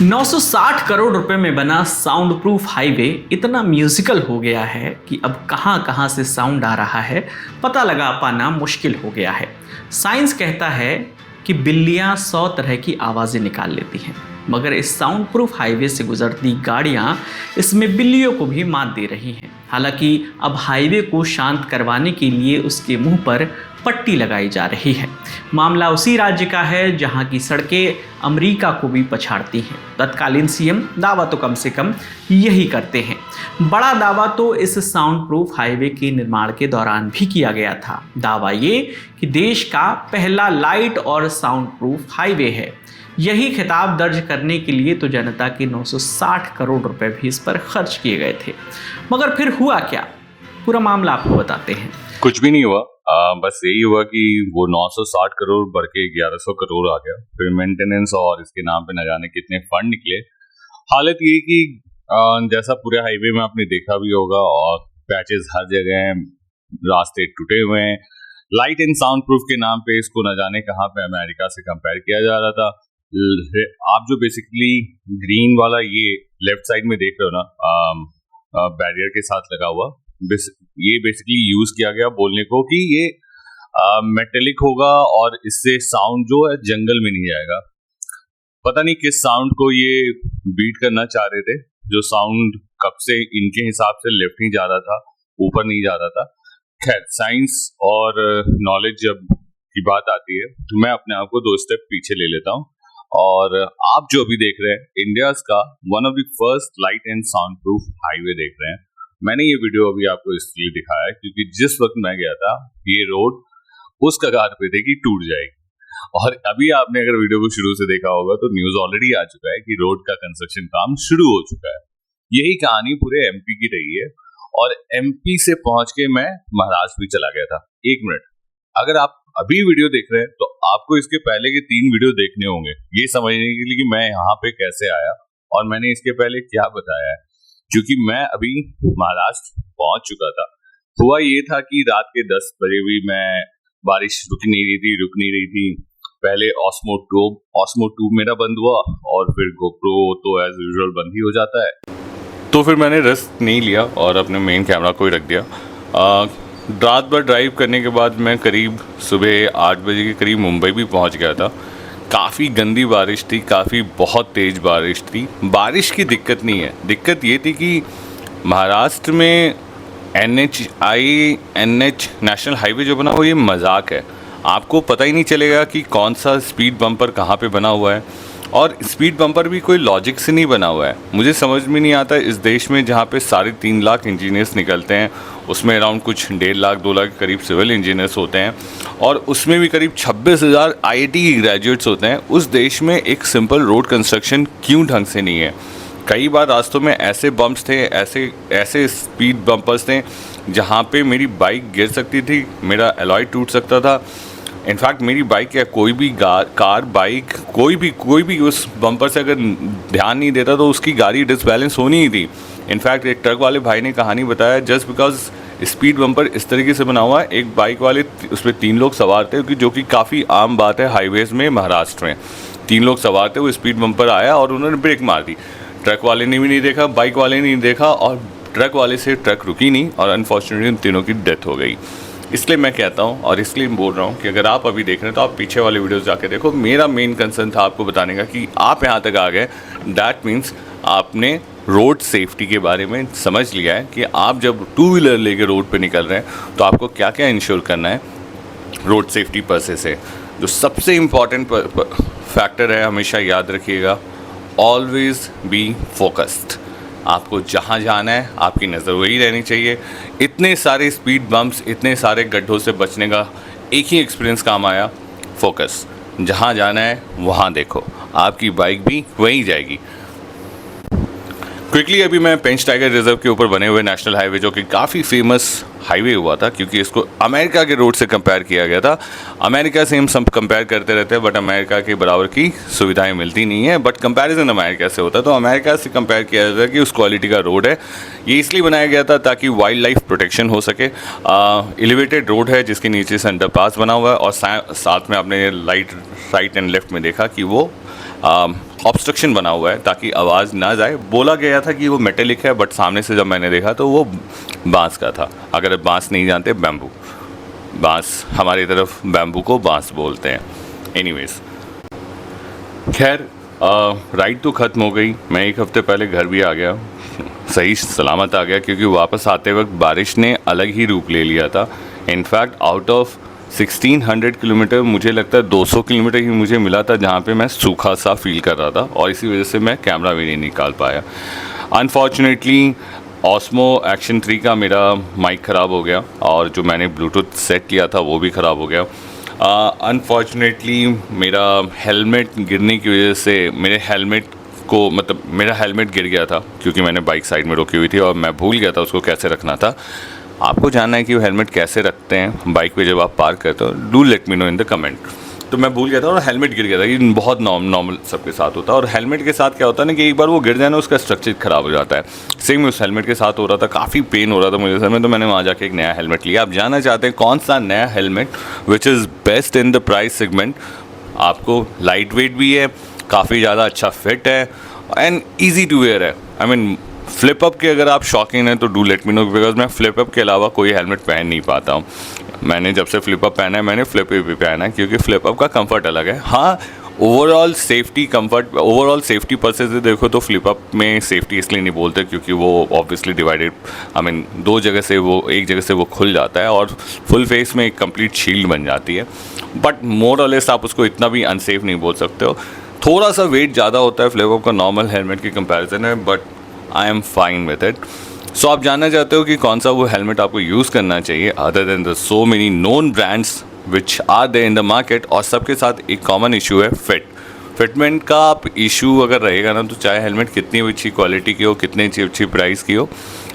960 करोड़ रुपए में बना साउंड प्रूफ हाईवे इतना म्यूजिकल हो गया है कि अब कहां कहां से साउंड आ रहा है पता लगा पाना मुश्किल हो गया है। साइंस कहता है कि बिल्लियां 100 तरह की आवाज़ें निकाल लेती हैं, मगर इस साउंड प्रूफ हाईवे से गुजरती गाड़ियां इसमें बिल्लियों को भी मात दे रही हैं। हालांकि अब हाईवे को शांत करवाने के लिए उसके मुंह पर पट्टी लगाई जा रही है। मामला उसी राज्य का है जहां की सड़कें अमेरिका को भी पछाड़ती हैं। तत्कालीन सीएम दावा तो कम से कम यही करते हैं। बड़ा दावा तो इस साउंड प्रूफ हाईवे के निर्माण के दौरान भी किया गया था। दावा ये कि देश का पहला लाइट और साउंड प्रूफ हाईवे है। यही खिताब दर्ज करने के लिए तो जनता के 960 करोड़ रुपए भी इस पर खर्च किए गए थे। मगर फिर हुआ क्या, पूरा मामला आपको बताते हैं। कुछ भी नहीं हुआ, बस यही हुआ कि वो 960 करोड़ बढ़ के 1100 करोड़ आ गया। फिर मेंटेनेंस और इसके नाम पे न जाने कितने फंड निकले। हालत ये कि जैसा पूरे हाईवे में आपने देखा भी होगा, और पैचेस हर जगह हैं, रास्ते टूटे हुए हैं। लाइट एंड साउंड प्रूफ के नाम पे इसको न जाने कहाँ पे अमेरिका से कंपेयर किया जा रहा था। आप जो बेसिकली ग्रीन वाला ये लेफ्ट साइड में देख रहे हो ना, बैरियर के साथ लगा हुआ, ये बेसिकली यूज किया गया बोलने को कि ये मेटेलिक होगा और इससे साउंड जो है जंगल में नहीं जाएगा। पता नहीं किस साउंड को ये बीट करना चाह रहे थे, जो साउंड कब से इनके हिसाब से लेफ्ट नहीं जा रहा था, ऊपर नहीं जा रहा था। खैर, साइंस और नॉलेज जब की बात आती है तो मैं अपने आप को 2 स्टेप पीछे ले लेता हूँ। और आप जो अभी देख रहे हैं, इंडियाज का one of the first light and sound proof highway देख रहे हैं। मैंने ये वीडियो अभी आपको इसलिए दिखाया है क्योंकि जिस वक्त मैं गया था ये रोड उस कगार पे थे कि टूट जाएगी। और अभी आपने अगर वीडियो को शुरू से देखा होगा तो न्यूज ऑलरेडी आ चुका है कि रोड का कंस्ट्रक्शन काम शुरू हो चुका है। यही कहानी पूरे एमपी की रही है, और एमपी से पहुंच के मैं महाराष्ट्र भी चला गया था। 1 मिनट, अगर आप अभी वीडियो देख रहे हैं तो आपको इसके पहले के 3 वीडियो देखने होंगे ये समझने के लिए कि मैं यहाँ पे कैसे आया और मैंने इसके पहले क्या बताया है। क्योंकि मैं अभी महाराष्ट्र पहुंच चुका था। हुआ ये था कि रात के 10 बजे भी मैं, बारिश रुक नहीं रही थी। पहले ऑस्मो ट्यूब मेरा बंद हुआ और फिर गोप्रो तो एज यूजुअल बंद ही हो जाता है। तो फिर मैंने रिस्क नहीं लिया और अपने मेन कैमरा को ही रख दिया। रात भर ड्राइव करने के बाद मैं करीब सुबह 8 बजे के करीब मुंबई भी पहुंच गया था। काफ़ी गंदी बारिश थी, बहुत तेज़ बारिश थी। बारिश की दिक्कत नहीं है, दिक्कत ये थी कि महाराष्ट्र में NH नेशनल हाईवे जो बना वो ये मजाक है। आपको पता ही नहीं चलेगा कि कौन सा स्पीड बम्पर कहाँ पे बना हुआ है, और स्पीड बम्पर भी कोई लॉजिक से नहीं बना हुआ है। मुझे समझ में नहीं आता, इस देश में जहाँ पे 3.5 लाख इंजीनियर्स निकलते हैं, उसमें अराउंड कुछ 1.5 लाख 2 लाख के करीब सिविल इंजीनियर्स होते हैं, और उसमें भी करीब 26,000 IIT की ग्रेजुएट्स होते हैं। उस देश में एक सिंपल रोड कंस्ट्रक्शन क्यों ढंग से नहीं है? कई बार रास्तों में ऐसे बम्प्स थे, ऐसे स्पीड बम्पर्स थे जहाँ पे मेरी बाइक गिर सकती थी, मेरा एलॉय टूट सकता था। इनफैक्ट मेरी बाइक या कोई भी कार बाइक कोई भी उस बम्पर से अगर ध्यान नहीं देता तो उसकी गाड़ी डिसबैलेंस होनी ही थी। इनफैक्ट एक ट्रक वाले भाई ने कहानी बताया, जस्ट बिकॉज स्पीड बम्पर इस तरीके से बना हुआ है, एक बाइक वाले उसमें 3 लोग सवार थे, जो कि काफ़ी आम बात है हाईवेज़ में महाराष्ट्र में। 3 लोग सवार थे, वो स्पीड बम्पर आया और उन्होंने ब्रेक मार दी। ट्रक वाले ने भी नहीं देखा, बाइक वाले ने नहीं देखा, और ट्रक वाले से ट्रक रुकी नहीं, और अनफॉर्चुनेटली उन तीनों की डेथ हो गई। इसलिए मैं कहता हूँ, और इसलिए बोल रहा हूँ कि अगर आप अभी देख रहे हैं तो आप पीछे वाले वीडियोस जाके देखो। मेरा मेन कंसर्न था आपको बताने का कि आप यहाँ तक आ गए, दैट मीन्स आपने रोड सेफ्टी के बारे में समझ लिया है कि आप जब 2 व्हीलर लेके रोड पे निकल रहे हैं तो आपको क्या क्या इंश्योर करना है रोड सेफ्टी पर्पस से। जो सबसे इम्पॉर्टेंट फैक्टर है, हमेशा याद रखिएगा, ऑलवेज बी फोकस्ड। आपको जहाँ जाना है आपकी नज़र वही रहनी चाहिए। इतने सारे स्पीड बम्प्स, इतने सारे गड्ढों से बचने का एक ही एक्सपीरियंस काम आया, फोकस। जहाँ जाना है वहाँ देखो, आपकी बाइक भी वहीं जाएगी। क्विकली अभी मैं पेंच टाइगर रिजर्व के ऊपर बने हुए नेशनल हाईवे, जो कि काफ़ी फेमस हाईवे हुआ था क्योंकि इसको अमेरिका के रोड से कंपेयर किया गया था। अमेरिका से हम सब कंपेयर करते रहते हैं, बट अमेरिका के बराबर की सुविधाएं मिलती नहीं है, बट कंपैरिजन अमेरिका से होता है। तो अमेरिका से कंपेयर किया जाता है कि उस क्वालिटी का रोड है। ये इसलिए बनाया गया था ताकि वाइल्ड लाइफ प्रोटेक्शन हो सके। एलिवेटेड रोड है जिसके नीचे से अंडरपास बना हुआ है, और साथ में आपने लाइट राइट एंड लेफ्ट में देखा कि वो ऑब्स्ट्रक्शन बना हुआ है ताकि आवाज़ ना जाए। बोला गया था कि वो मेटेलिक है, बट सामने से जब मैंने देखा तो वो बांस का था। अगर बांस नहीं जानते, बैम्बू, बांस, हमारी तरफ बैम्बू को बांस बोलते हैं। एनीवेज, खैर राइड तो ख़त्म हो गई। मैं एक हफ़्ते पहले घर भी आ गया, सही सलामत आ गया, क्योंकि वापस आते वक्त बारिश ने अलग ही रूप ले लिया था। इनफैक्ट आउट ऑफ 1600 किलोमीटर मुझे लगता है 200 किलोमीटर ही मुझे मिला था जहाँ पे मैं सूखा सा फील कर रहा था, और इसी वजह से मैं कैमरा भी नहीं निकाल पाया। अनफॉर्चुनेटली ऑस्मो एक्शन 3 का मेरा माइक ख़राब हो गया, और जो मैंने ब्लूटूथ सेट किया था वो भी ख़राब हो गया। अनफॉर्चुनेटली मेरा हेलमेट गिरने की वजह से मेरा हेलमेट गिर गया था, क्योंकि मैंने बाइक साइड में रोकी हुई थी और मैं भूल गया था उसको कैसे रखना था। आपको जानना है कि वो हेलमेट कैसे रखते हैं बाइक पे जब आप पार्क करते हो, do let me know in the comment. तो मैं भूल गया था और हेलमेट गिर गया था। ये बहुत नॉर्मल सबके साथ होता है, और हेलमेट के साथ क्या होता है ना कि एक बार वो गिर जाए ना, उसका स्ट्रक्चर ख़राब हो जाता है। सेम उस हेलमेट के साथ हो रहा था, काफ़ी पेन हो रहा था मुझे सर में, तो मैंने वहाँ जाके एक नया हेलमेट लिया। आप जानना चाहते हैं कौन सा नया helmet which is best in the price segment. आपको लाइट वेट भी है, काफ़ी ज़्यादा अच्छा फिट है, एंड ईजी टू वेयर है। आई मीन फ्लिप अप के अगर आप शौकीन हैं तो do let me know, because मैं फ्लिप अप के अलावा कोई हेलमेट पहन नहीं पाता हूँ। मैंने जब से फ्लिप अप पहना है, मैंने फ्लिप अप भी पहना है, क्योंकि फ्लिप अप का कंफर्ट अलग है। हाँ, ओवरऑल सेफ्टी पर्पस से देखो तो फ्लिप अप में सेफ्टी इसलिए नहीं बोलते क्योंकि वो ऑब्वियसली डिवाइडेड, आई मीन एक जगह से वो खुल जाता है और फुल फेस में एक कंप्लीट शील्ड बन जाती है। बट मोर और लेस आप उसको इतना भी अनसेफ नहीं बोल सकते हो। थोड़ा सा वेट ज़्यादा होता है फ्लिप अप का नॉर्मल हेलमेट के कंपैरिजन है, but I am fine with it. So आप जानना चाहते हो कि कौन सा वो हेलमेट आपको यूज़ करना चाहिए other than the so many known brands which are there in the market. और सबके साथ एक कॉमन इशू है फिटमेंट का। आप इशू अगर रहेगा ना, तो चाहे हेलमेट कितनी भी अच्छी क्वालिटी की हो, कितनी अच्छी प्राइस की हो,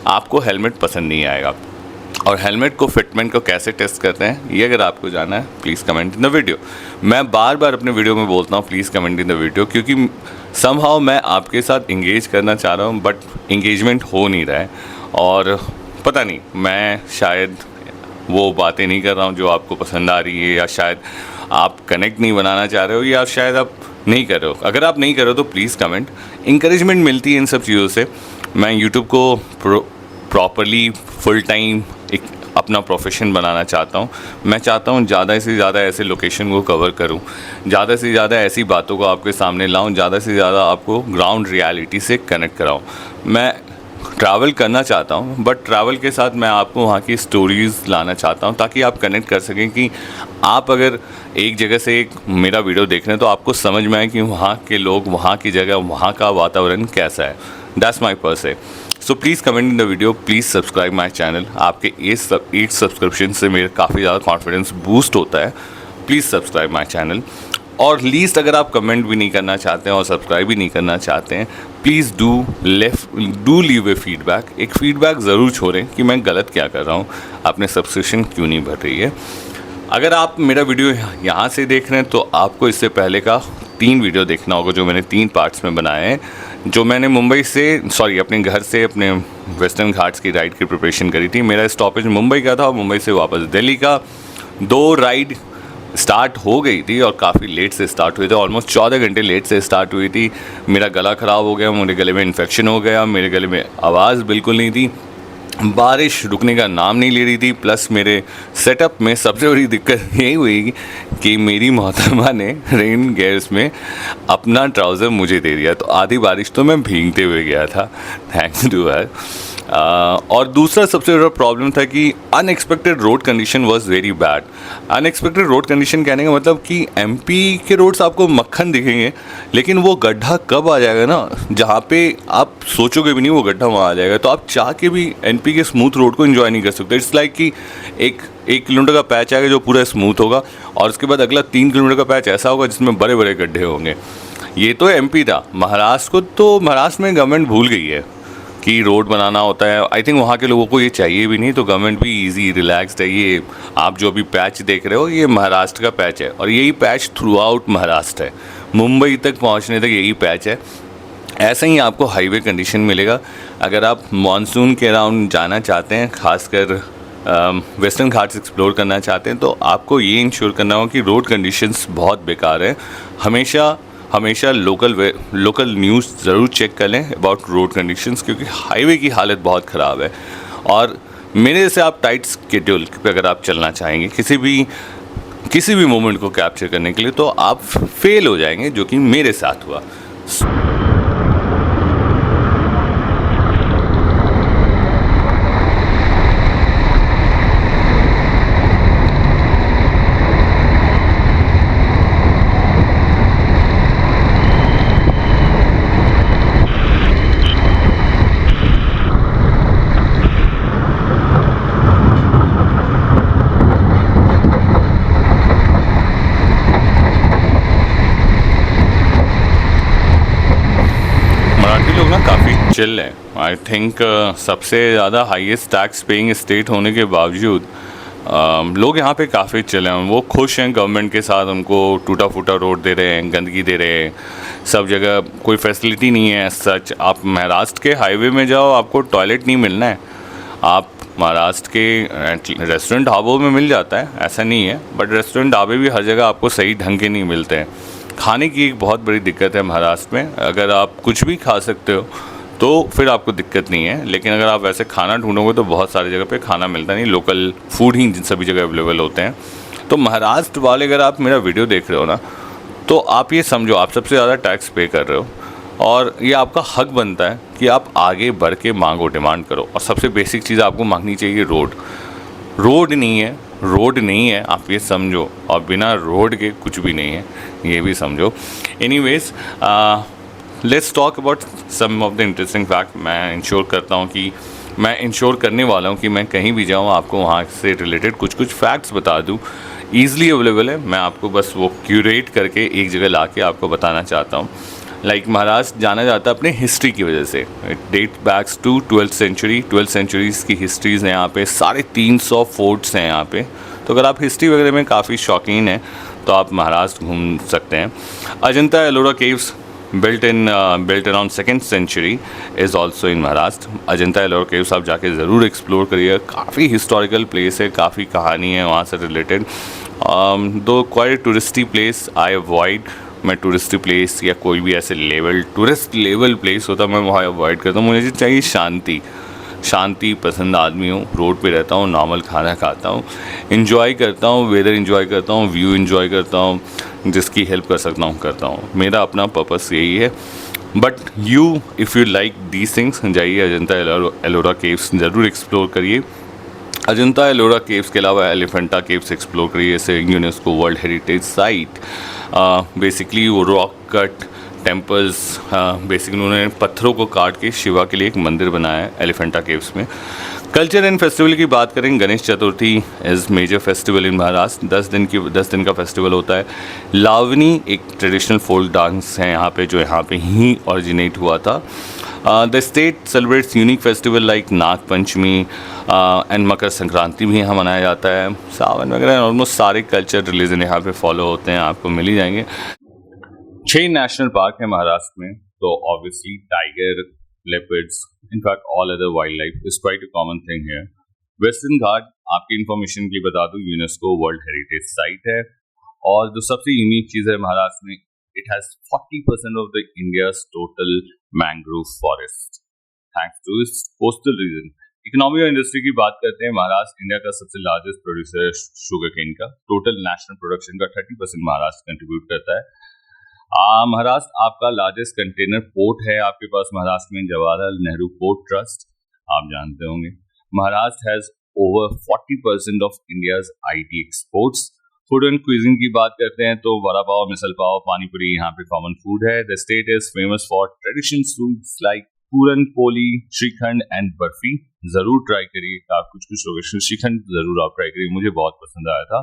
आपको हेलमेट पसंद नहीं आएगा। और हेलमेट को फिटमेंट को कैसे टेस्ट करते हैं, ये अगर आपको जानना है, please comment in the video. मैं बार बार अपने वीडियो में बोलता हूँ please comment in the video, क्योंकि समहाउ मैं आपके साथ इंगेज करना चाह रहा हूँ, बट इंगेजमेंट हो नहीं रहा है। और पता नहीं, मैं शायद वो बातें नहीं कर रहा हूँ जो आपको पसंद आ रही है, या शायद आप कनेक्ट नहीं बनाना चाह रहे हो, या शायद आप नहीं कर रहे हो। अगर आप नहीं कर रहे हो तो प्लीज़ कमेंट। इंकरेजमेंट मिलती है इन सब चीज़ों से। मैं यूट्यूब को प्रॉपरली फुल टाइम एक अपना प्रोफेशन बनाना चाहता हूँ। मैं चाहता हूँ ज़्यादा से ज़्यादा ऐसे लोकेशन को कवर करूँ, ज़्यादा से ज़्यादा ऐसी बातों को आपके सामने लाऊँ, ज़्यादा से ज़्यादा आपको ग्राउंड रियलिटी से कनेक्ट कराऊँ। मैं ट्रैवल करना चाहता हूँ, बट ट्रैवल के साथ मैं आपको वहाँ की स्टोरीज़ लाना चाहता हूँ, ताकि आप कनेक्ट कर सकें कि आप अगर एक जगह से एक मेरा वीडियो देख रहे हैं तो आपको समझ में आए कि वहाँ के लोग, वहाँ की जगह, वहाँ का वातावरण कैसा है। That's my purpose. So please comment in the video, please subscribe my channel. आपके 8 सब्सक्रिप्शन से मेरे काफ़ी ज़्यादा कॉन्फिडेंस बूस्ट होता है। Please subscribe my channel. और लीस्ट अगर आप कमेंट भी नहीं करना चाहते हैं और सब्सक्राइब भी नहीं करना चाहते हैं, please do leave A feedback. एक फीडबैक ज़रूर छोड़ें कि मैं गलत क्या कर रहा हूँ, अपने सब्सक्रिप्शन क्यों नहीं बढ़ रही है। अगर आप मेरा वीडियो यहाँ से देख रहे हैं तो आपको इससे पहले का 3 वीडियो देखना होगा जो मैंने 3 पार्ट्स में बनाए हैं, जो मैंने अपने घर से अपने वेस्टर्न घाट्स की राइड की प्रिपरेशन करी थी। मेरा स्टॉपेज मुंबई का था और मुंबई से वापस दिल्ली का। 2 राइड स्टार्ट हो गई थी और काफ़ी लेट से स्टार्ट हुई थी, ऑलमोस्ट 14 घंटे लेट से स्टार्ट हुई थी। मेरा गला ख़राब हो गया, मेरे गले में इन्फेक्शन हो गया, मेरे गले में आवाज़ बिल्कुल नहीं थी, बारिश रुकने का नाम नहीं ले रही थी। प्लस मेरे सेटअप में सबसे बड़ी दिक्कत यही हुई कि मेरी मोहतरमा ने रेन गेयर्स में अपना ट्राउज़र मुझे दे दिया, तो आधी बारिश तो मैं भीगते हुए गया था, थैंक्स टू हर। और दूसरा सबसे बड़ा प्रॉब्लम था कि unexpected road condition was very bad. Unexpected road condition कहने का मतलब कि एमपी के रोड्स आपको मक्खन दिखेंगे, लेकिन वो गड्ढा कब आ जाएगा ना, जहाँ पे आप सोचोगे भी नहीं वो गड्ढा वहाँ आ जाएगा, तो आप चाह के भी एमपी के स्मूथ रोड को एंजॉय नहीं कर सकते। इट्स लाइक कि एक किलोमीटर का पैच आएगा जो पूरा स्मूथ होगा, और उसके बाद अगला 3 किलोमीटर का पैच ऐसा होगा जिसमें बड़े बड़े गड्ढे होंगे। ये तो एमपी था। महाराष्ट्र में गवर्नमेंट भूल गई है कि रोड बनाना होता है। आई थिंक वहाँ के लोगों को ये चाहिए भी नहीं, तो गवर्नमेंट भी इजी रिलैक्सड है। ये आप जो अभी पैच देख रहे हो, ये महाराष्ट्र का पैच है, और यही पैच थ्रू आउट महाराष्ट्र है। मुंबई तक पहुँचने तक यही पैच है। ऐसा ही आपको हाईवे कंडीशन मिलेगा। अगर आप मानसून के अराउंड जाना चाहते हैं, खासकर वेस्टर्न घाट्स एक्सप्लोर करना चाहते हैं, तो आपको ये इंश्योर करना होगा कि रोड कंडीशंस बहुत बेकार है। हमेशा हमेशा लोकल न्यूज़ ज़रूर चेक कर लें अबाउट रोड कंडीशंस, क्योंकि हाईवे की हालत बहुत ख़राब है। और मेरे जैसे आप टाइट स्केड्यूल पे अगर आप चलना चाहेंगे किसी भी मोमेंट को कैप्चर करने के लिए, तो आप फेल हो जाएंगे, जो कि मेरे साथ हुआ। मराठी लोग ना काफ़ी चिल हैं। आई थिंक सबसे ज़्यादा हाईएस्ट टैक्स पेइंग स्टेट होने के बावजूद लोग यहाँ पे काफ़ी चिल हैं। वो खुश हैं गवर्नमेंट के साथ, उनको टूटा फूटा रोड दे रहे हैं, गंदगी दे रहे हैं, सब जगह कोई फैसिलिटी नहीं है सच। आप महाराष्ट्र के हाईवे में जाओ, आपको टॉयलेट नहीं मिलना है। आप महाराष्ट्र के रेस्टोरेंट ढाबों में मिल जाता है, ऐसा नहीं है, बट रेस्टोरेंट ढाबे भी हर जगह आपको सही ढंग के नहीं मिलते हैं। खाने की एक बहुत बड़ी दिक्कत है महाराष्ट्र में। अगर आप कुछ भी खा सकते हो तो फिर आपको दिक्कत नहीं है, लेकिन अगर आप वैसे खाना ढूंढोगे तो बहुत सारी जगह पे खाना मिलता नहीं, लोकल फूड ही सभी जगह अवेलेबल होते हैं। तो महाराष्ट्र वाले, अगर आप मेरा वीडियो देख रहे हो ना, तो आप ये समझो आप सबसे ज़्यादा टैक्स पे कर रहे हो, और ये आपका हक बनता है कि आप आगे बढ़ के मांगो, डिमांड करो। और सबसे बेसिक चीज़ आपको मांगनी चाहिए रोड नहीं है, आप ये समझो। और बिना रोड के कुछ भी नहीं है, ये भी समझो। Anyways, let's talk about some of the interesting fact. मैं इंश्योर करने वाला हूँ कि मैं कहीं भी जाऊँ आपको वहाँ से रिलेटेड कुछ फैक्ट्स बता दूँ। ईज़िली अवेलेबल है, मैं आपको बस वो क्यूरेट करके एक जगह ला के आपको बताना चाहता हूँ। महाराष्ट्र जाना जाता है अपने हिस्ट्री की वजह से। It date backs to 12th centuries की हिस्ट्रीज़ हैं यहाँ पे। 350 फोर्ट्स हैं यहाँ पे। तो अगर आप हिस्ट्री वगैरह में काफ़ी शौकीन हैं तो आप महाराष्ट्र घूम सकते हैं। Ajanta Ellora caves built around 2nd century is also in Maharashtra. Ajanta Ellora caves आप जाके ज़रूर एक्सप्लोर करिए, काफ़ी हिस्टोरिकल प्लेस है, काफ़ी कहानी है वहाँ से रिलेटेड। दो quite touristy place I avoid. मैं टूरिस्टी प्लेस या कोई भी ऐसे टूरिस्ट लेवल प्लेस होता मैं वहाँ अवॉइड करता हूँ। मुझे चाहिए शांति पसंद आदमी हूँ। रोड पे रहता हूँ, नॉर्मल खाना खाता हूँ, इन्जॉय करता हूँ, वेदर इन्जॉय करता हूँ, व्यू इन्जॉय करता हूँ, जिसकी हेल्प कर सकता हूँ करता हूँ। मेरा अपना पर्पस यही है। But if you like these things, जाइए अजंता एलोरा केव्स ज़रूर एक्सप्लोर करिए। अजंता एलोरा केव्स के अलावा एलिफेंटा केव्स एक्सप्लोर करिए, जैसे UNESCO world heritage site. Basically वो रॉक कट टेम्पल्स, बेसिकली उन्होंने पत्थरों को काट के शिवा के लिए एक मंदिर बनाया है एलिफेंटा केव्स में। कल्चर एंड फेस्टिवल की बात करें, Ganesh Chaturthi is major festival in Maharashtra. 10 दिन का फेस्टिवल होता है। लावनी एक ट्रेडिशनल फोल्क डांस है यहाँ पे, जो यहाँ पे ही ओरिजिनेट हुआ था। The state celebrates unique festival like Nag Panchami and Makar Sankranti भी यहाँ मनाया जाता है। सावन वगैरह ऑलमोस्ट सारे कल्चर रिलीजन यहाँ पे फॉलो होते हैं, आपको मिल ही जाएंगे। 6 नेशनल पार्क है महाराष्ट्र में, तो obviously tiger, leopards, in fact all other wildlife is quite a common thing here. Western Ghat आपकी इन्फॉर्मेशन के लिए बता दूं, यूनेस्को वर्ल्ड हेरिटेज साइट है। और जो सबसे यूनिक चीज़ है महाराष्ट्र में, it has 40% of the India's total mangrove forest, thanks to its coastal region. Economy और इंडस्ट्री की बात करते हैं, महाराष्ट्र इंडिया का सबसे लार्जेस्ट प्रोड्यूसर है शुगर केन का। टोटल नेशनल प्रोडक्शन का 30% महाराष्ट्र कंट्रीब्यूट करता है। महाराष्ट्र आपका लार्जेस्ट कंटेनर पोर्ट है आपके पास महाराष्ट्र में, जवाहरलाल नेहरू पोर्ट ट्रस्ट, आप जानते होंगे। Maharashtra has over 40% of India's IT exports. Food and quizzing की बात करते हैं तो वड़ा पाव, मिसल पाव, पानी पूरी यहाँ पे कॉमन फूड है। The state is famous for traditional foods like puran poli, shrikhand and barfi. जरूर ट्राई करिए, आप कुछ लोकेशन श्रीखंड जरूर आप ट्राई करिए, मुझे बहुत पसंद आया था।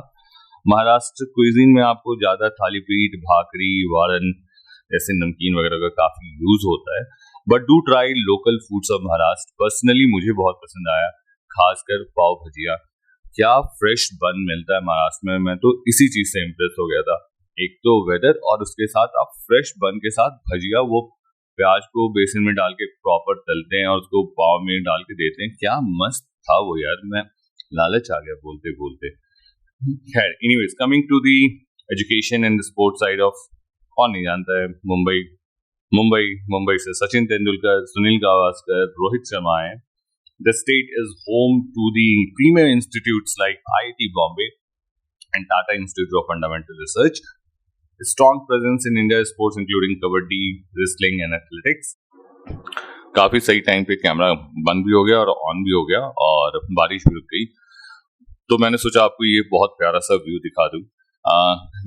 महाराष्ट्र क्विजीन में आपको ज़्यादा थाली पीठ, भाकरी, वारन जैसे नमकीन वगैरह का काफ़ी यूज़ होता है। But do try local foods of Maharashtra. Personally मुझे बहुत पसंद आया, खासकर पाव भजिया। क्या फ्रेश बन मिलता है महाराष्ट्र में, मैं तो इसी चीज़ से इम्प्रेस हो गया था। एक तो वेदर, और उसके साथ आप फ्रेश बन के साथ भजिया, वो प्याज को बेसन में डाल के प्रॉपर तलते हैं और उसको पाव में डाल के देते हैं। क्या मस्त था वो यार, मैं लालच आ गया बोलते बोलते। खैर, anyways, coming to the education and the sports side of कौन नहीं जानता है मुंबई मुंबई मुंबई से सचिन तेंदुलकर, सुनील गावस्कर, रोहित शर्मा है. The state is home to the premier institutes like IIT Bombay and Tata Institute of Fundamental Research. A strong presence in India's sports including kabaddi, wrestling and athletics. काफी सही time पे camera बंद भी हो गया और ऑन भी हो गया और बारिश भी रुक गई, तो मैंने सोचा आपको ये बहुत प्यारा सा व्यू दिखा दूं.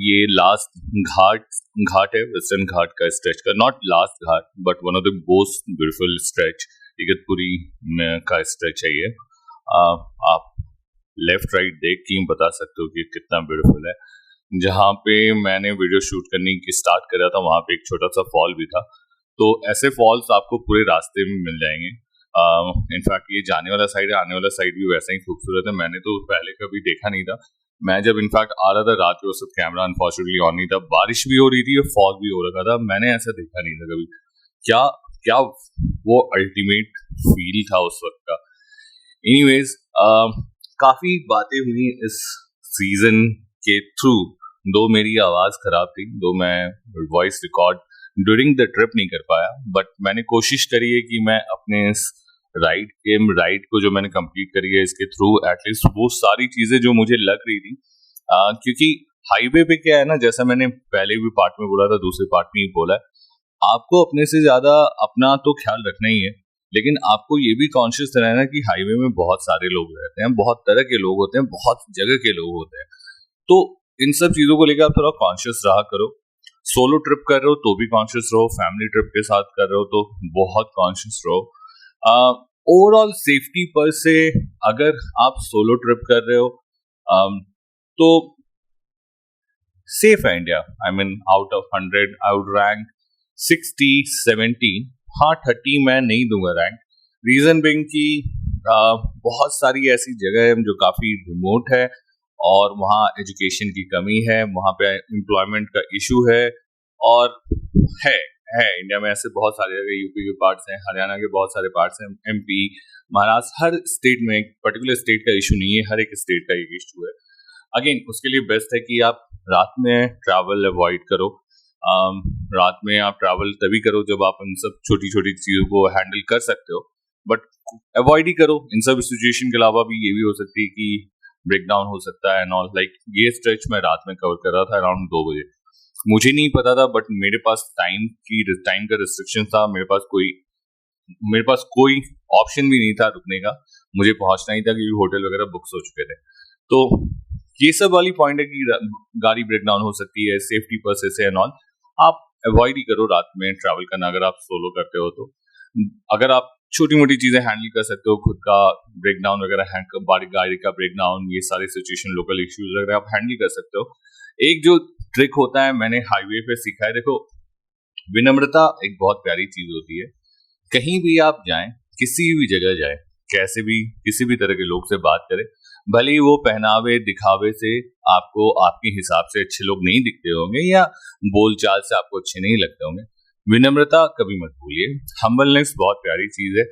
ये लास्ट घाट है, वेस्टर्न घाट का स्ट्रेच का, not last Ghat but one of the most beautiful stretch Igatpuri का स्ट्रेच है ये. आप लेफ्ट राइट देख के बता सकते हो कि कितना ब्यूटीफुल है. जहाँ पे मैंने वीडियो शूट करने की स्टार्ट करा था वहाँ पे एक छोटा सा फॉल भी था, तो ऐसे फॉल्स आपको पूरे रास्ते में मिल जाएंगे. इनफैक्ट ये जाने वाला साइड है, आने वाला साइड भी वैसा ही खूबसूरत है. मैंने तो पहले कभी देखा नहीं था. मैं जब इनफैक्ट आ रहा था रात के वक्त कैमरा अनफॉर्चुनेटली ऑन नहीं था, बारिश भी हो रही थी और फॉग भी हो रखा था. मैंने ऐसा देखा नहीं था कभी. क्या क्या वो अल्टीमेट फील था उस वक्त का. एनीवेज काफी बातें हुई इस सीजन के थ्रू. दो मेरी आवाज खराब थी, दो मैं voice record during the trip नहीं कर पाया, बट मैंने कोशिश करी है कि मैं अपने इस राइड को जो मैंने कंप्लीट करी है इसके थ्रू एटलीस्ट वो सारी चीजें जो मुझे लग रही थी, क्योंकि हाईवे पे क्या है ना, जैसा मैंने पहले भी पार्ट में बोला था, दूसरे पार्ट में ही बोला है, आपको अपने से ज्यादा अपना तो ख्याल रखना ही है, लेकिन आपको ये भी कॉन्शियस रहना कि हाईवे में बहुत सारे लोग रहते हैं, बहुत तरह के लोग होते हैं, बहुत जगह के लोग होते हैं. तो इन सब चीजों को लेकर आप थोड़ा कॉन्शियस रहा करो. सोलो ट्रिप कर रहे हो तो भी कॉन्शियस रहो, फैमिली ट्रिप के साथ कर रहे हो तो बहुत कॉन्शियस रहो. ओवरऑल सेफ्टी पर से अगर आप सोलो ट्रिप कर रहे हो तो सेफ है India. I mean out of 100 I would rank 60-70. हाँ 30 मैं नहीं दूंगा रैंक. रीजन बिंग कि बहुत सारी ऐसी जगह है जो काफी रिमोट है और वहाँ एजुकेशन की कमी है, वहाँ पे एम्प्लॉयमेंट का इशू है और है इंडिया में ऐसे बहुत सारे जगह. यूपी के पार्ट्स हैं, हरियाणा के बहुत सारे पार्ट्स हैं, एमपी, महाराष्ट्र, हर स्टेट में एक पर्टिकुलर स्टेट का इशू नहीं है, हर एक स्टेट का एक इशू है. अगेन उसके लिए बेस्ट है कि आप रात में ट्रैवल अवॉइड करो. रात में आप ट्रैवल तभी करो जब आप इन सब छोटी छोटी चीजों को हैंडल कर सकते हो, बट अवॉइड ही करो. इन सब सिचुएशन के अलावा भी ये भी हो सकती है कि ब्रेकडाउन हो सकता है एंड ऑल. लाइक ये स्ट्रेच मैं रात में कवर कर रहा था अराउंड 2 बजे. मुझे नहीं पता था बट मेरे पास टाइम का रिस्ट्रिक्शन था. मेरे पास कोई ऑप्शन भी नहीं था रुकने का. मुझे पहुंचना ही था क्योंकि होटल वगैरह बुक्स हो चुके थे. तो ये सब वाली पॉइंट है कि गाड़ी ब्रेकडाउन हो सकती है, सेफ्टी पर्पस से एंड ऑल. आप अवॉइड ही करो रात में ट्रैवल करना अगर आप सोलो करते हो तो. अगर आप छोटी मोटी चीजें हैंडल कर सकते हो, खुद का ब्रेकडाउन वगैरह, गाड़ी का ब्रेकडाउन, ये सारे सिचुएशन, लोकल इश्यूज वगैरह आप हैंडल कर सकते हो. एक जो ट्रिक होता है मैंने हाईवे पे सीखा है, देखो विनम्रता एक बहुत प्यारी चीज होती है. कहीं भी आप जाएं, किसी भी जगह जाएं, कैसे भी किसी भी तरह के लोग से बात करें, भले ही वो पहनावे दिखावे से आपको आपके हिसाब से अच्छे लोग नहीं दिखते होंगे या बोलचाल से आपको अच्छे नहीं लगते होंगे, विनम्रता कभी मत भूलिए. हम्बलनेस बहुत प्यारी चीज है.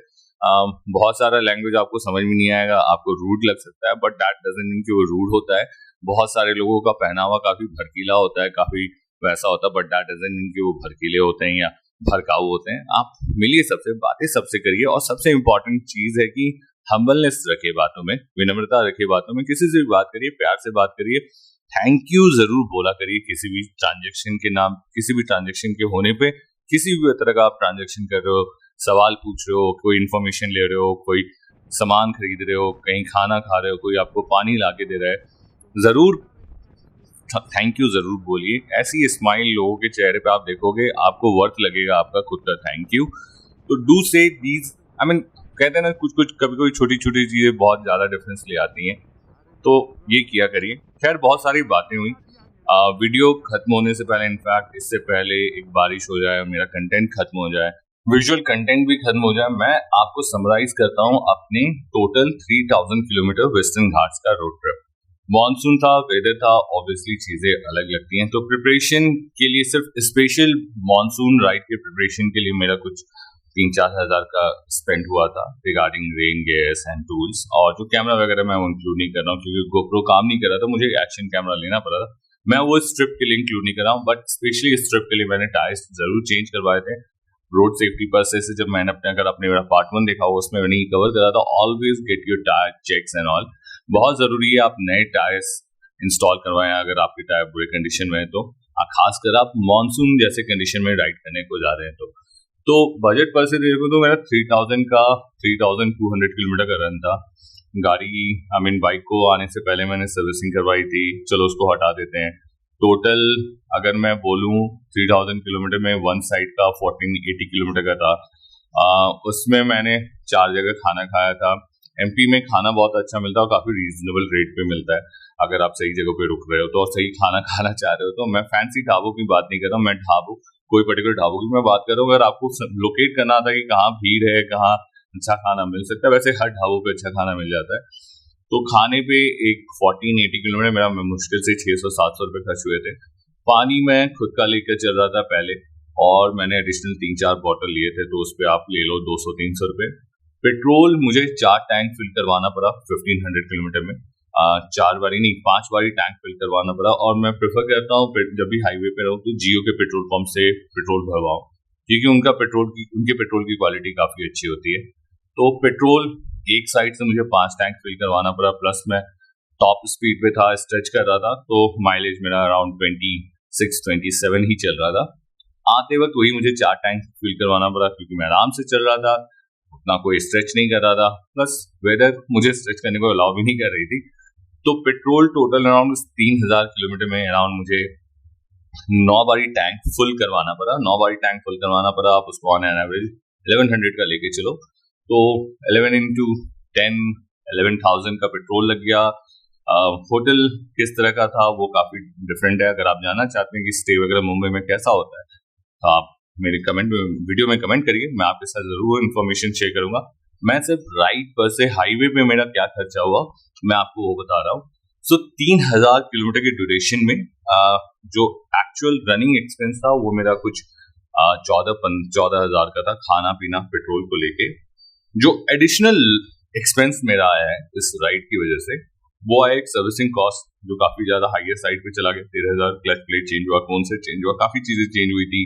बहुत सारा लैंग्वेज आपको समझ में नहीं आएगा, आपको रूड लग सकता है, बट दैट डजंट मीन कि वो रूड होता है. बहुत सारे लोगों का पहनावा काफी भड़कीला होता है, काफी वैसा होता है, बट दैट डजंट मीन कि वो भड़कीले होते हैं या भड़काऊ होते हैं. आप मिलिए सबसे, बातें सबसे करिए और सबसे इंपॉर्टेंट चीज है कि हम्बलनेस रखिए बातों में, विनम्रता रखिए बातों में. किसी से भी बात करिए, प्यार से बात करिए, थैंक यू जरूर बोला करिए किसी भी ट्रांजेक्शन के नाम, किसी भी ट्रांजेक्शन के होने पे. किसी भी तरह का आप ट्रांजेक्शन कर रहे हो, सवाल पूछ रहे हो, कोई इन्फॉर्मेशन ले रहे हो, कोई सामान खरीद रहे हो, कहीं खाना खा रहे हो, कोई आपको पानी ला के दे रहा है, जरूर थैंक यू जरूर बोलिए. ऐसी स्माइल लोगों के चेहरे पे आप देखोगे, आपको वर्थ लगेगा आपका खुद का थैंक यू. तो डू से दीज, आई मीन कहते हैं ना कुछ कभी कोई छोटी छोटी चीजें बहुत ज्यादा डिफरेंस ले आती हैं, तो ये किया करिए. खैर बहुत सारी बातें हुई. वीडियो खत्म होने से पहले, इनफैक्ट इससे पहले एक बारिश हो जाए, मेरा कंटेंट खत्म हो जाए, विजुअल कंटेंट भी खत्म हो जाए, मैं आपको समराइज करता हूँ अपने टोटल 3000 किलोमीटर वेस्टर्न घाट्स का रोड ट्रिप. मॉनसून था, वेदर था, ऑब्वियसली चीजें अलग लगती हैं. तो प्रिपरेशन के लिए, सिर्फ स्पेशल मॉनसून राइड के प्रिपरेशन के लिए मेरा कुछ 3-4 हज़ार का स्पेंड हुआ था regarding rain gears and tools. और जो कैमरा वगैरह मैं इंक्लूड नहीं कर रहा हूँ क्योंकि गोप्रो काम नहीं कर रहा था, मुझे एक्शन कैमरा लेना पड़ा था. मैं वो इस ट्रिप के लिए इंक्लूड नहीं कर रहा हूँ, बट स्पेशली इस ट्रिप के लिए मैंने टायर्स जरूर चेंज करवाए थे। रोड सेफ्टी पर्पस से जब मैंने अपने मेरा पार्ट 1 देखा हो उसमें मैंने कवर करा था, always get your tyre checks and all. बहुत जरूरी है आप नए टायर्स इंस्टॉल करवाएं अगर आपके टायर बुरे कंडीशन में है तो, खासकर आप मानसून जैसे कंडीशन में राइड करने को जा रहे हैं तो बजट पर से देखो तो मेरा 3,200 किलोमीटर का रन था। गाड़ी बाइक को आने से पहले मैंने सर्विसिंग करवाई थी, चलो उसको हटा देते हैं। टोटल अगर मैं बोलूं 3,000 किलोमीटर में वन साइड का 1480 किलोमीटर का था। उसमें मैंने 4 जगह खाना खाया था। एमपी में खाना बहुत अच्छा मिलता है और काफी रीजनेबल रेट पे मिलता है अगर आप सही जगह पे रुक रहे हो तो, और सही खाना खाना चाह रहे हो तो। मैं फैंसी ढाबों की बात नहीं कर रहा हूँ, मैं कोई पर्टिकुलर ढाबों की मैं बात कर रहा हूँ। अगर आपको लोकेट करना था कि कहाँ भीड़ है, कहाँ अच्छा खाना मिल सकता है, वैसे हर ढाबों पे अच्छा खाना मिल जाता है। तो खाने पे एक 1480 किलोमीटर मेरा मुश्किल से 600-700 रुपये खर्च हुए थे। पानी मैं खुद का लेकर चल रहा था पहले, और मैंने एडिशनल 3-4 बॉटल लिए थे तो उस पर आप ले लो 200-300 रुपये। पेट्रोल मुझे 4 टैंक फिल करवाना पड़ा 1500 किलोमीटर में, 4 बारी नहीं 5 बारी टैंक फिल करवाना पड़ा। और मैं प्रेफर करता हूँ जब भी हाईवे पे रहूँ तो जियो के पेट्रोल पंप से पेट्रोल भरवाओ, क्योंकि उनके पेट्रोल की क्वालिटी काफी अच्छी होती है। तो पेट्रोल एक साइड से मुझे 5 टैंक फिल करवाना पड़ा, प्लस मैं टॉप स्पीड पे था, स्ट्रेच कर रहा था, तो माइलेज मेरा अराउंड 26-27 ही चल रहा था। आते वक्त वही मुझे 4 टैंक फिल करवाना पड़ा क्योंकि मैं आराम से चल रहा था, उतना कोई स्ट्रेच नहीं कर रहा था, प्लस वेदर मुझे स्ट्रेच करने को अलाउ भी नहीं कर रही थी। तो पेट्रोल टोटल अराउंड 3,000 किलोमीटर में अराउंड मुझे 9 बारी टैंक फुल करवाना पड़ा। 9 बारी टैंक फुल करवाना पड़ा, आप उसको ऑन एन एवरेज 1100 का लेके चलो तो 11 into 10 11,000 का पेट्रोल लग गया। होटल किस तरह का था वो काफी डिफरेंट है। अगर आप जानना चाहते हैं कि स्टे वगैरह मुंबई में कैसा होता है तो आप मेरे वीडियो में कमेंट करिए, मैं आपके साथ जरूर इन्फॉर्मेशन शेयर करूंगा। मैं सिर्फ राइड पर से हाईवे पे मेरा क्या खर्चा हुआ मैं आपको वो बता रहा हूँ। सो 3,000 किलोमीटर के ड्यूरेशन में जो एक्चुअल रनिंग एक्सपेंस था वो मेरा कुछ 14,000 का था, खाना पीना पेट्रोल को लेके। जो एडिशनल एक्सपेंस मेरा आया है इस राइड की वजह से वो आया एक सर्विसिंग कॉस्ट जो काफी ज्यादा हाईएस्ट साइड पे चला गया। 13,000 क्लच प्लेट चेंज हुआ, कौन से चेंज हुआ, काफी चीजें चेंज हुई थी,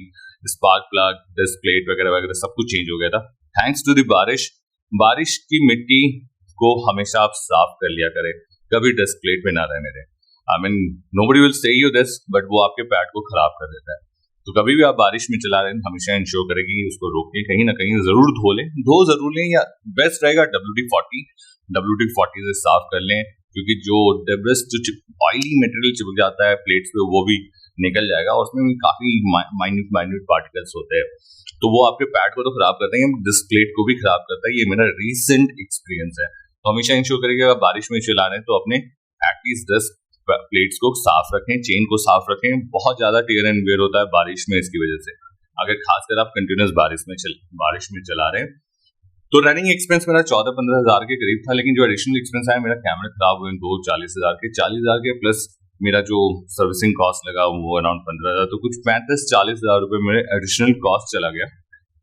स्पार्क प्लग, डिस्क प्लेट वगैरह वगैरह सब कुछ चेंज हो गया था थैंक्स टू द बारिश की मिट्टी को हमेशा आप साफ कर लिया करें, कभी डिस्क प्लेट पे ना रहने दें। Nobody will say you this, but वो आपके पैड को खराब कर देता है। तो कभी भी आप बारिश में चला रहे हैं हमेशा इंश्योर करें कि उसको रोक के कहीं ना कहीं जरूर धो जरूर लें, या बेस्ट रहेगा WD-40 से साफ कर लें, क्योंकि जो डेब्रिस जो ऑयली मटेरियल चिपक जाता है प्लेट्स पे वो भी निकल जाएगा, उसमें भी काफी माइन्यूट पार्टिकल्स होते हैं, तो वो आपके पैड को तो खराब करते हैं, डिस्क प्लेट को भी खराब करता है। ये मेरा रीसेंट एक्सपीरियंस है। तो हमेशा इंश्योर करें कि अगर बारिश में चला रहे हैं तो अपने एटलीस्ट डिस्क प्लेट्स को साफ रखें, चेन को साफ रखें। बहुत ज्यादा टेयर एंड वेयर होता है बारिश में, इसकी वजह से अगर खासकर आप कंटिन्यूस बारिश में चला रहे हैं। तो रनिंग एक्सपेंस मेरा 14-15 हजार के करीब था, लेकिन जो एडिशनल एक्सपेंस आया मेरा कैमरा खराब हुए 40,000 के प्लस मेरा जो सर्विसिंग कॉस्ट लगा वो अराउंड 15,000, तो कुछ 35-40 हजार रुपए मेरे एडिशनल कॉस्ट चला गया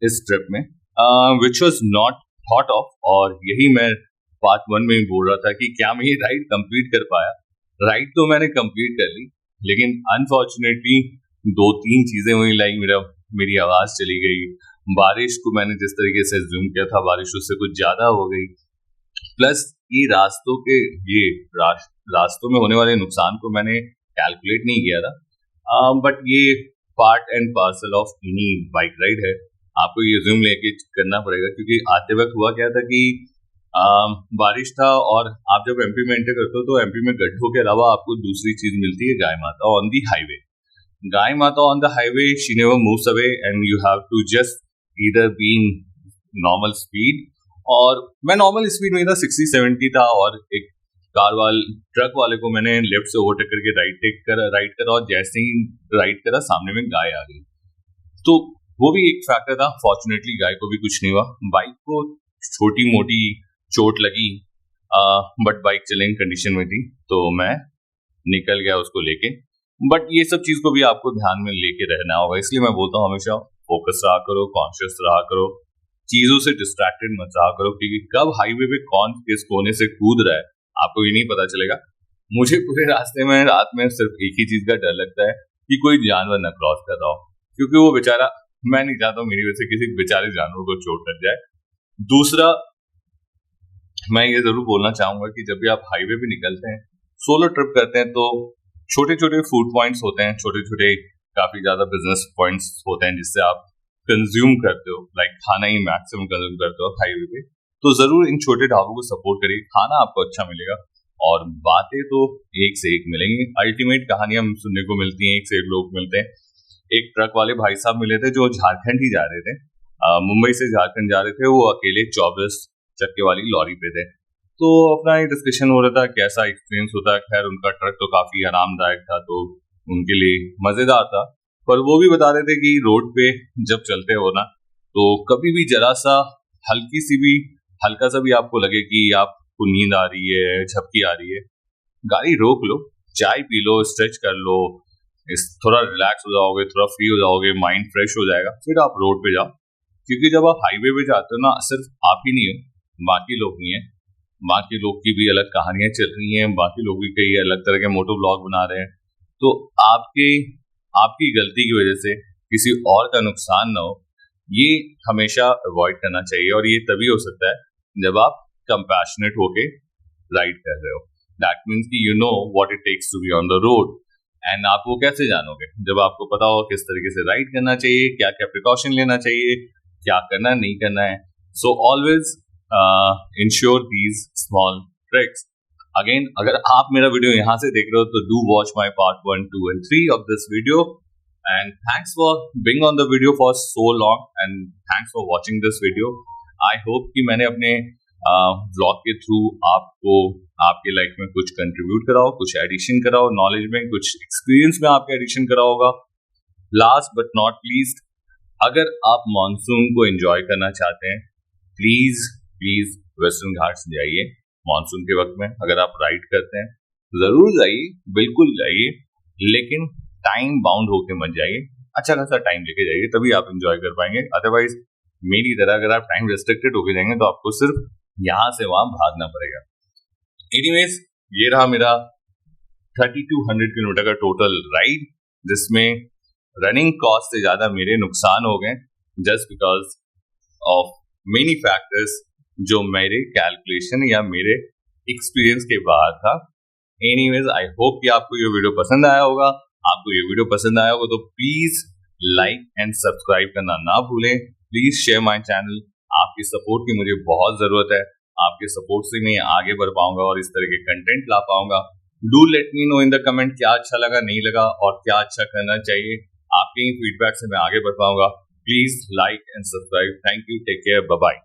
इस ट्रिप में, which was not thought of. और यही मैं पार्ट 1 में ही बोल रहा था कि क्या मैं ये राइड कंप्लीट कर पाया। राइड तो मैंने कंप्लीट कर ली, लेकिन अनफॉर्चुनेटली 2-3 चीजें हुई, लाइक मेरी आवाज चली गई, बारिश को मैंने जिस तरीके से ज़ूम किया था बारिश उससे कुछ ज्यादा हो गई, प्लस ये रास्तों में होने वाले नुकसान को मैंने कैलकुलेट नहीं किया था। बट ये part and parcel of any bike ride है, आपको ये ज़ूम लेके करना पड़ेगा, क्योंकि आते वक्त हुआ क्या था कि बारिश था और आप जब एमपी में एंटर करते हो तो एमपी में गड्ढों के अलावा आपको दूसरी चीज मिलती है गाय माता ऑन दी हाईवे। गाय माता on the highway she never moves away and you have to just either be in normal speed, और मैं नॉर्मल स्पीड में था 60-70 था, और एक ट्रक वाले को मैंने लेफ्ट से ओवरटेक करके राइट करा और जैसे ही राइट करा सामने में गाय आ गई, तो वो भी एक फैक्टर था। फॉर्चुनेटली गाय को भी कुछ नहीं हुआ, बाइक को छोटी मोटी चोट लगी, बट बाइक चलेंगे कंडीशन में थी तो मैं निकल गया उसको लेके। बट ये सब चीज को भी आपको ध्यान में लेके रहना होगा, इसलिए मैं बोलता हूँ हमेशा फोकस रहा करो, कॉन्शियस रहा करो, चीजों से डिस्ट्रैक्टेड मत रहा करो, क्योंकि कब हाईवे पे कौन किस कोने से कूद रहा है आपको ये नहीं पता चलेगा। मुझे पूरे रास्ते में रात में सिर्फ एक ही चीज का डर लगता है कि कोई जानवर न क्रॉस कर रहा हो, क्योंकि वो बेचारा, मैं नहीं चाहता मेरी वजह से किसी बेचारे जानवर को चोट लग जाए। दूसरा, मैं ये जरूर बोलना चाहूंगा कि जब भी आप हाईवे पे निकलते हैं, सोलो ट्रिप करते हैं, तो छोटे छोटे फूड पॉइंट्स होते हैं, छोटे छोटे काफी ज्यादा बिजनेस पॉइंट्स होते हैं जिससे आप कंज्यूम करते हो, लाइक खाना ही मैक्सिमम कंज्यूम करते हो हाईवे पे। तो जरूर इन छोटे ढाबों को सपोर्ट करिए, खाना आपको अच्छा मिलेगा और बातें तो एक से एक मिलेंगी। अल्टीमेट कहानियां सुनने को मिलती हैं, एक से एक लोग मिलते हैं। एक ट्रक वाले भाई साहब मिले थे जो झारखंड ही जा रहे थे, मुंबई से झारखंड जा रहे थे। वो अकेले 24 चक्के वाली लॉरी पे थे, तो अपना एक डिस्कशन हो रहा था कैसा एक्सपीरियंस होता है। खैर उनका ट्रक तो काफी आरामदायक था, तो उनके लिए मजेदार था। पर वो भी बता रहे थे कि रोड पे जब चलते हो ना, तो कभी भी जरा सा हल्का सा भी आपको लगे कि आपको नींद आ रही है, झपकी आ रही है, गाड़ी रोक लो, चाय पी लो, स्ट्रेच कर लो, थोड़ा रिलैक्स हो जाओगे, थोड़ा फ्री हो जाओगे, माइंड फ्रेश हो जाएगा, फिर आप रोड पे जाओ। क्योंकि जब आप हाईवे पे जाते हो ना, सिर्फ आप ही नहीं हो, बाकी लोग नहीं है, बाकी लोग की भी अलग कहानियां चल रही हैं, बाकी लोग भी कई अलग तरह के मोटो ब्लॉग बना रहे हैं। तो आपकी गलती की वजह से किसी और का नुकसान ना हो, ये हमेशा अवॉइड करना चाहिए। और ये तभी हो सकता है जब आप कंपैशनेट होके राइड कर रहे हो। दैट मीन्स कि you know what it takes to be on the road. And आप वो कैसे जानोगे? जब आपको पता हो किस तरीके से राइड करना चाहिए, क्या क्या प्रिकॉशन लेना चाहिए, क्या करना नहीं करना है। So always ensure these small tricks. Again, अगर आप मेरा वीडियो यहाँ से देख रहे हो तो do watch my part 1, 2 and 3 of this video. And thanks for being on the video for so long, and thanks for watching this video. I hope कि मैंने अपने व्लॉग के थ्रू आपको आपके लाइफ में कुछ कंट्रीब्यूट करा हो, कुछ एडिशन करा हो, नॉलेज में कुछ एक्सपीरियंस में आपके एडिशन करा होगा। लास्ट बट नॉट लीस्ट, अगर आप मानसून को एंजॉय करना चाहते हैं, प्लीज वेस्टर्न घाट्स जाइए मानसून के वक्त में। अगर आप राइड करते हैं जरूर जाइए, बिल्कुल जाइए, लेकिन टाइम बाउंड होके मत जाइए, अच्छा खासा टाइम लेके जाइए, तभी आप एंजॉय कर पाएंगे। अदरवाइज मेरी तरह अगर आप टाइम रेस्ट्रिक्टेड होके जाएंगे तो आपको सिर्फ यहां से वहां भागना पड़ेगा। एनीवेज, ये रहा मेरा 3200 किलोमीटर का टोटल राइड, जिसमें रनिंग कॉस्ट से ज्यादा मेरे नुकसान हो गए just because of many factors जो मेरे कैलकुलेशन या मेरे एक्सपीरियंस के बाहर था। एनीवेज, आई होप कि आपको ये वीडियो पसंद आया होगा। आपको ये वीडियो पसंद आया होगा तो प्लीज लाइक एंड सब्सक्राइब करना ना भूलें। Please share my channel. आपकी सपोर्ट की मुझे बहुत जरूरत है। आपके सपोर्ट से मैं आगे बढ़ पाऊंगा और इस तरह के कंटेंट ला पाऊंगा। Do let me know in the comment क्या अच्छा लगा, नहीं लगा और क्या अच्छा करना चाहिए। आपके ही फीडबैक से मैं आगे बढ़ पाऊंगा। Please like and subscribe. Thank you, take care, bye bye.